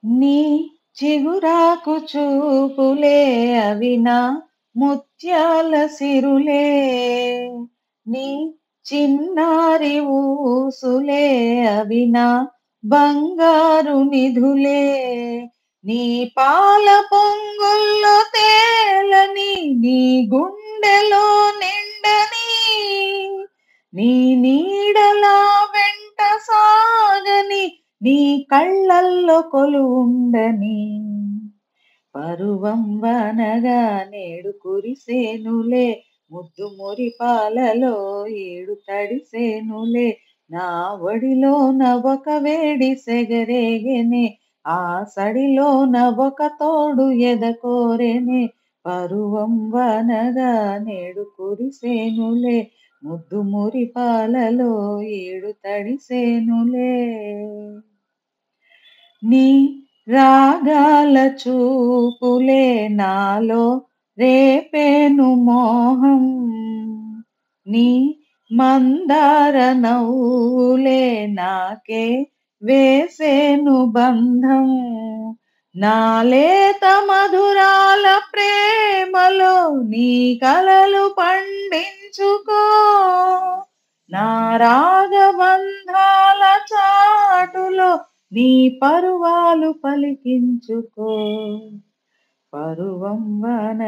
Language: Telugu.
నీ చిగురాకు చూపులే అవి నా ముత్యాల సిరులే. నీ చిన్నారి ఊసులే అవి నా బంగారు నిధులే. నీ పాల పొంగుల్లో తేలని నీ గుండెలో నిండని నీ నీడలా వెంట సాగని నీ కళ్ళల్లో కొలువుండని. పరువం వానగా నేడు కురిసేనులే ముద్దు మురిపాలలో ఏడు తడిసేనులే. నా ఒడిలోన ఒక వేడి సెగరేగెనే ఆ సడిలోన ఒక తోడు ఎదకోరెనే. పరువం వానగా నేడు కురిసేనులే ముద్దు మురిపాలలో ఏడు తడిసేనులే. నీ రాగాల చూపులే నాలో రేపేను మోహం. నీ మందార నవ్వులే నాకే వేసేను బంధం. నా లేత మధురాల ప్రేమలో నీ కలలు పండించుకో. నా రాగబంధాల చాటులో నీ పరువాలు పలికించుకో. పరువం వాన